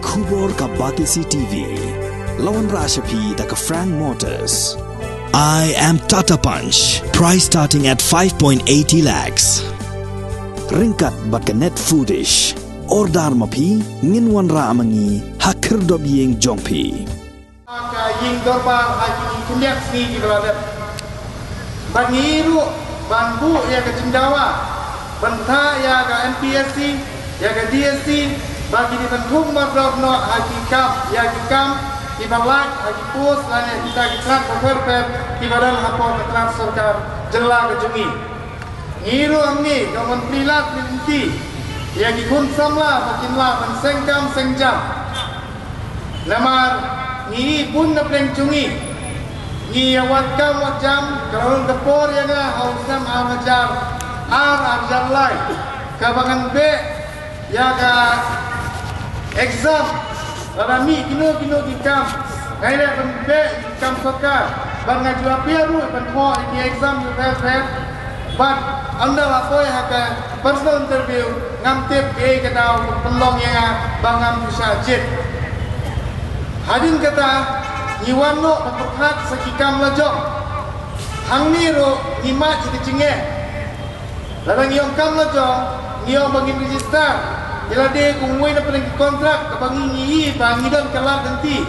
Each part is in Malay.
Kubor ka Batisi TV. Lawan Rashapi da ka Frank Motors. I am Tata Punch. Price starting at 5.80 lakhs. Ringkat bat ka Net Foodish. Ordar mapi nginwan ra amangi hakir dob yeng jongpi. Ka ying dorbar haki kunyak sni di berada. Bangiru banbu ya ke Cendawa. Bentha ya ke NPSC ya ke DSC bagi di bentuk madrov no haki kam ya ke kam di balak haki pos lanya kita kitrat berper di badan hapor ketran sorkar jela ke jungi. Ngiru amni kawan prilat linti ya ki kun samla makinlah mensengkam sengjam. Lamar ni pun na pleng jungi. Ni awat kam wajam kalau depor ya na hausam amajar arjar lai kabangan be ya ka exam rami kino dikam ngaire be kam sokar ban ngaju apiaru ban ho di exam you have but anda lapoy haka personal interview ngamtip ke kadau pelong yang bangam usajid hadin kata niwano perhat sakikam lajong hangni ro imat di cengeh larang yong kam lajong niyo bagi register ila de kungwe na pergi kontrak kabangi ngi bangi dan kelak nanti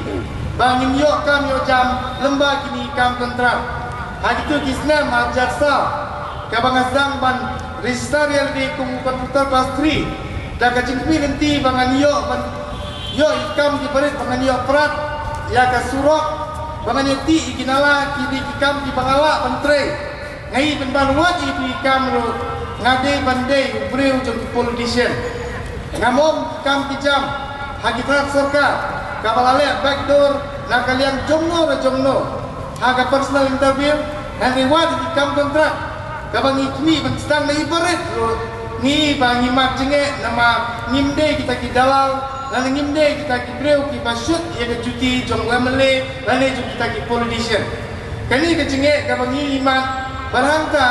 bangin yo kam yo jam lembah kini kam kontrak hadi tu kisna ma jaksa kabangasang ban register yang di komputer kelas 3 dan kacingpi nanti bangan yo ikam di berit bangan yo perat ya ka surok bangan yo ti ikinala kini ikam di bangala pentre ngai penbaruat itu ikam ro ngade bandai breu jong politician ngamom kam kijam hakitrat sorkar kabalale backdoor na kalian jomno haga personal interview and reward ikam kontrak kabangi kini benstang na ibaret ni bangi mak jenge nama ngimde kita ki dalal lan ngimde kita ki breu ki basut ya ke cuti jong lamele lan kita ki politician kani ke jenge kabangi iman barangka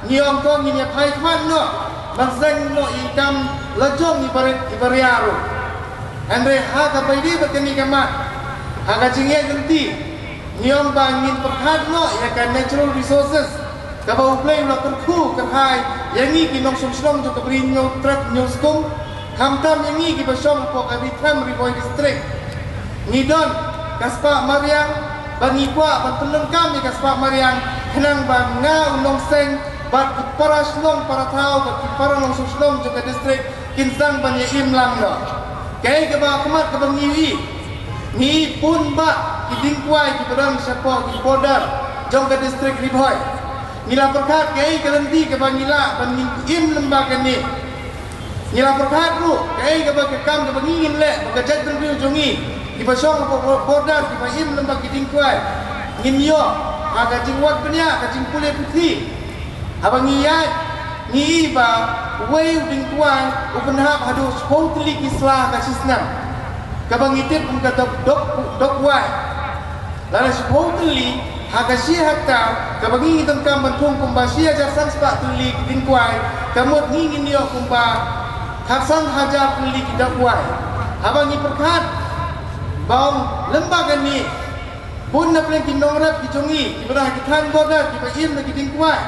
niong ko ngi pai kwan no bansang no ikam lajong ibariaro andre ha ka paidi bakani kama ha ka jenge genti niong bangin perhat no ya kan natural resources kabau play lo kerku kerhai yangi ki nong sumslong jo kabrin nyo trap newscom kamtam yangi ki basom po kabitam riboy district ngidon kaspa mariang bangi kwa bantelengkam ni kaspa mariang henang banga unong seng bat para slong para tau bat para nong sumslong jo ka district kinsang ban yim lang no kai ka ba kemat ka bangi ni pun ba kidingkwai ki padang sapo ki bodar jong ka district riboy nila perkat kai kalenti ke bangila bangin im lembaga ni nila perkat ru kai ke bakam ke bangin le bakajat terbiu jongi di pasong border di im lembaga tingkuai ngin yo aga jingwat punya ka jingpule putih abang iya ni ba wei tingkuai open hub hadu totally kislah ka sisna ka bangitip pun ka dok wai lalu totally hakashi hakta kabagi itong kam bantung kumbasiya jasan spa tuli tingkwai kamot ngingin niyo kumba haksan hajar tuli kidakwai habangi perkat baong lembaga ni pun na pleng kinongrat kijongi ibrah kitan boda kibaim na kitingkwai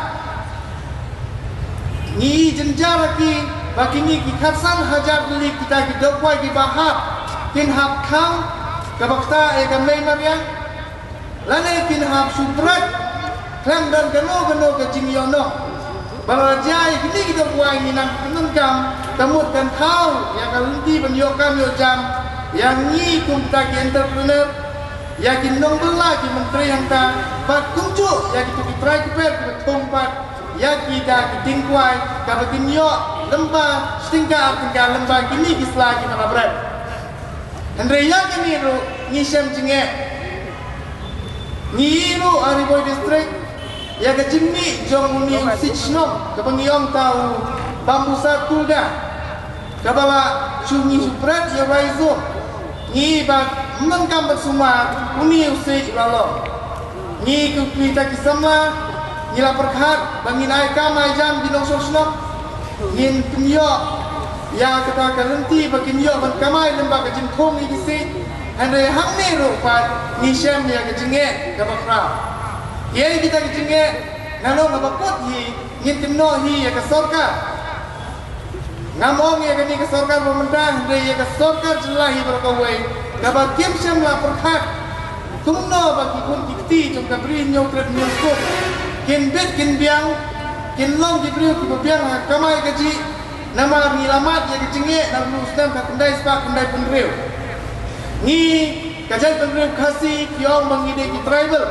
ni jenjara ki bagi ni kikhasan hajar tuli kita kidakwai kibahap kin hap kam kabakta gamlay mariang lane kin hap suprat klam dan gano ke jingyono balajai kini kita buai minang penengkam temut dan kau yang kalunti penyokam yo jam yang ni kumta ki entrepreneur yakin nong bela ki menteri yang ta bat kuncu ya kita try ke per tempat ya kita tingkwai ka batin yo lembah tinggal lembah kini kislah kita labrat andre ya kini ro ngisam jenge Ngiru Ariboy District ya ke Jimmy jong uni Sichnom ke pengiong tahu bambu satu dah kabala cumi suprat ya raizo ni ba mengkam bersumar uni usik lalo ni ku kita kisama ni la perkhat bangin ai kam ai jam binong sosnom ngin penyo ya kata kalenti bakin yo ban kamai lemba ka jin thong ni si andre hang ne ro pa ni shem ya ka jinge ka ba fra ye kita ka jinge nalo ka ba pot hi ngin timno hi ya ka sorka ngamong ya ka ni ka sorka pemerintah andre ya ka sorka jelahi berkawai ka ba kim shem la perkhat tumno bagi kun kiti jom ka bri nyo trep nyo skop kin bet kin biang kin long di bri ki biang kamai ka ji nama nilamat ya kecingge dan Muslim ka kendai spa kendai penriu ni kajal penriu khasi kiong mengide ki tribal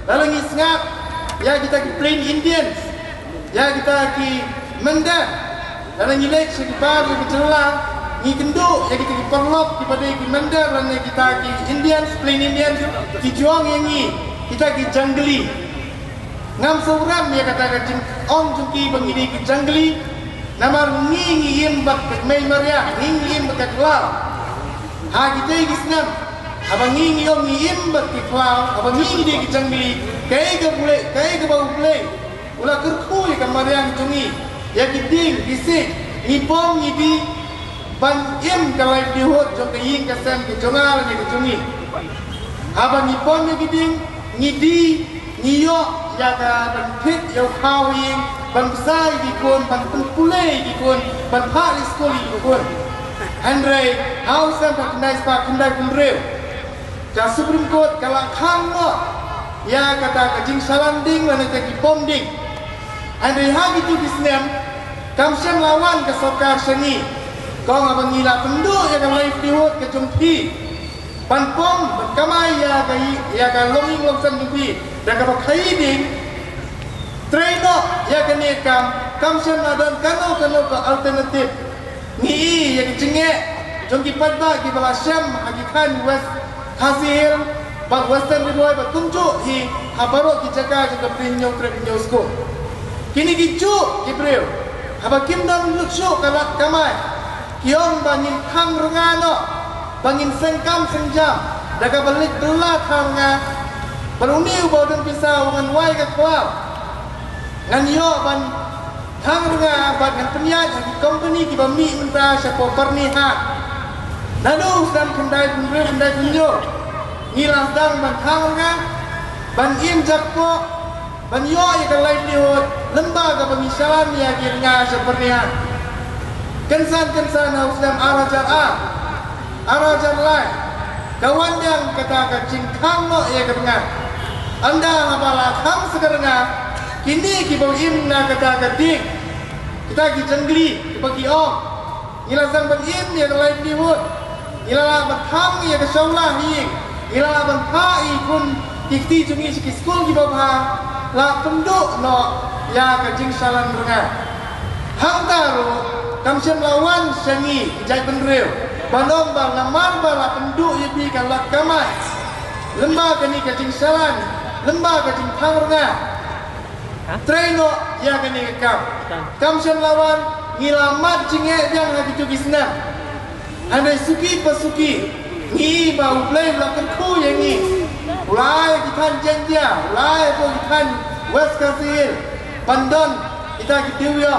lalu ni sengap ya kita ki plain Indians ya kita ki Mandan lalu ni lek segi baru ki celah ni kenduk ya kita ki perlop di pada ki Mandan lalu kita ki Indians plain Indians ki juang yang ni kita ki jangli ngam suram ya kata kacing ong jungki mengide ki jangli nama ngi im bak mei maria ngi im bak klau ha kita gisnam abang ngi om im bak klau abang ngi di kijangli kai ke bau bule ula kerku ya maria jungi ya kiding bisik ni pom ni di ban im kalai di hot jong king kasam ke jongal ni jungi abang ni pom ni kiding ni di ni yo ya ka ban pit yo khau ing ban sai di kon ban pulai di kon ban pari skoli di kon Andre house and kendai spa kendai kumreu ka Supreme Court kala khang no ya kata ka jing salanding lana ka ki pomding Andre ha gitu bisnem kamsem lawan ka sarkar seni kong abang ngila pendu ya ka livelihood ka jongpi ban pom ban kamai ya ka longing longsam jongpi dan ka khai ding Traino ya kene kam sem nadan kano ke alternatif ni ya kecenge jongki padba ki bala syam hakikan west hasil bag western riboy ba tunjuk hi habaro ki jaga juga prinyo trepnyo sko kini gicu ki breu haba kim dam luksho kalak kamai kiong bangin khang rungano bangin sengkam sengjam daga balik belah khanga beruniu badan pisau dengan wai ka klap ngan yo ban hang runga ban kan penyat di company ki bami mentra siapa perniha nadu sedang kendai penreu kendai penjo ngilas dang ban hang runga ban im jakpo ban yo ya kan livelihood lembaga pengisalan ya kirnya sepertinya kensan haus dan arajar lai kawan yang kata kacing kang no ya kedengar anda ngapala kang sekarang kini kibau imna kata kating kita ki jangli bagi om ilasang ban im ya livelihood ilala ban tham ya kasaulah hi ilala ban thai kun tikti jungi siki school ki bawha la penduk no ya kajing salan renga hang taru kamsem lawan sangi jai penreu balong bal namar bala penduk ya bi kan lak kamai lembaga ni kajing salan lembaga kajing thang renga Traino ya kini kam sem lawan ngilamat jinge yang hati tu bisna andai suki pasuki ngi bau play belakang ku yang ni ulai kitan jenja ulai po kitan west kasir pandon kita kitiuyo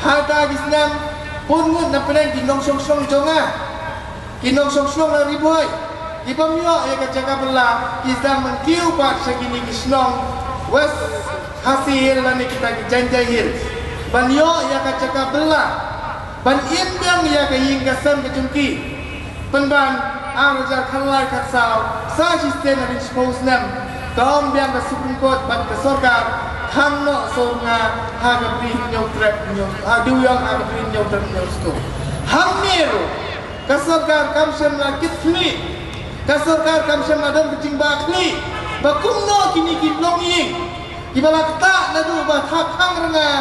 hata bisna pun na penang kinong song jonga kinong song la riboy ibamyo ya kajaga bela kita menkiu pak segini kisnong west hasil lani kita janjahir ban yo ya kacaka bela ban imbiang ya ka yingkasan kecungki penban arajar khalai katsau sa sistem na dispose nam tom biang ka Supreme Court ban ka sorkar khanno songa ha ka pri nyo trap nyo ha duyong ha ka pri nyo trap nyo sto hamniru ka sorkar kamsem la kitli ka sorkar kamsem adam kecing bakli bakumno kini kiblong ying ibarat tak nadu bathak khang renga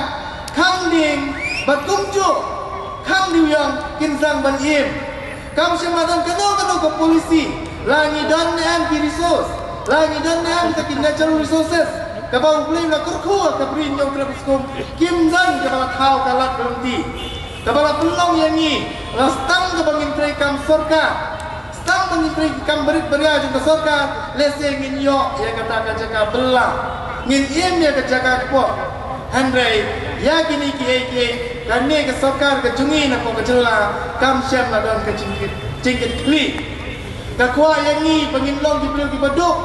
khang ding bakumju khang diuyang kinsang ban im kam semadan kano ke polisi langi dan am resource langi dan am ke natural resources ka bau beli la kurku ka brin yo trapskom kim zan ka bala khau kalat berhenti ka bala pelong yang ni lastang ka bangin trai kam sorka stang bangin trai kam berit beria juga sorka lese ngin yo ya kata ka belang ngin im ya kejaga ko Andre ya kini ki kani ke sokar ke jungi na ko ke jela kam syam na don ke jingkit kli ka kwa yang ni penginlong di beliau di beduk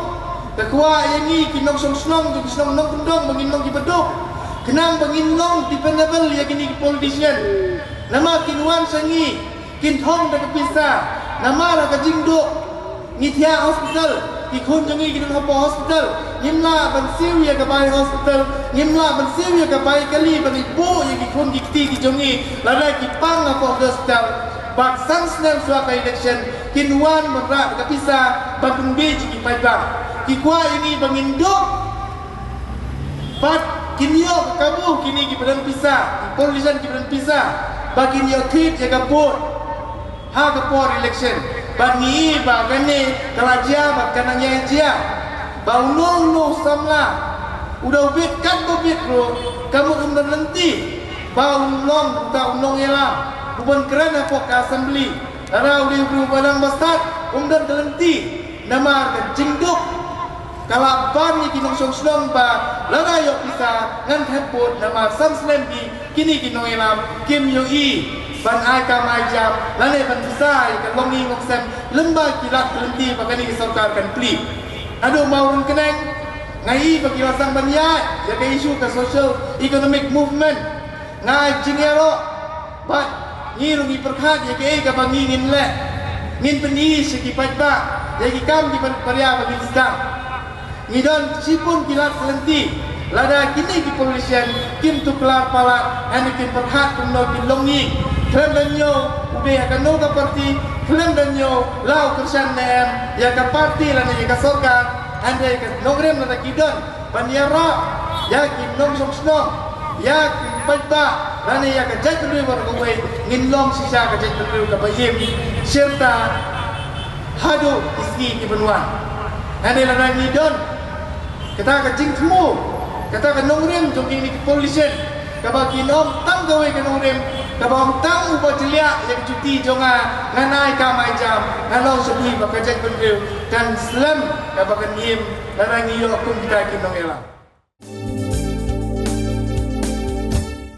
ka kwa yang ni kinong song di snong nong kendong penginlong di beduk kenang penginlong di penabel yang ni politician nama kinwan sangi kin thong da ke pisa nama la ke jingduk ngithia hospital ikun jungi kinong hopo hospital nimla ban siu ya ke bai hospital nimla ban siu ya ke bai kali ban ibu yang ikun gikti ki jungi lada ki pang hopo hospital bak sansnel suaka election kinwan merak ke pisa bakun beji ki paibang ki kwa ini bangindok bat kinyo kamu kini ki badan pisa polisian ki badan pisa bakin yo tip ya kapur ha kapur election bangi bagane kelaja bakananya dia bau no samla udah ubit kan ubit bro kamu kemudian nanti bau long tak unong elam bukan kerana pok assembly karena udah balang bastard kemudian nanti nama kecingduk kalau ban ni kinong song ba laga yo bisa ngan hepot nama samslam kini kinong elam kim yo ban ai ka mai jam lane ban besai kan longi ngoksem lemba kilat berhenti pakani sarkar kan pli aduh maurun keneng ngai bagi lasang banyai jaga isu ke social economic movement ngai jingero ba ni lungi perkhat ya ke ka bangi ngin le ngin peni siki pajba ya ki kam di paria bagi sedang ngidon sipun kilat berhenti lada kini ki polisian kim tu kelar pala ane kim perkhat kumno ki longi klaim dan nyo udah akan nol ke parti klaim dan nyo lau kersan nem ya ke parti lana ya ke sorkan anda ya ke nogrem lana kidon paniara ya ki nom sok ya ki pajba lana ya ke jat dulu berkawai nginlong sisa ke jat dulu ke bayim serta hadu isi ki benuan anda lana ngidon kita ke jing temu kita ke nogrem jogging ni ke polisian kabaki nom tang gawe ke nogrem kabang tang upa celia yang cuti jonga nganai kamai jam nganong sebi bakajak bendil dan selam kabakan yim larang iyo kum kita kinong elang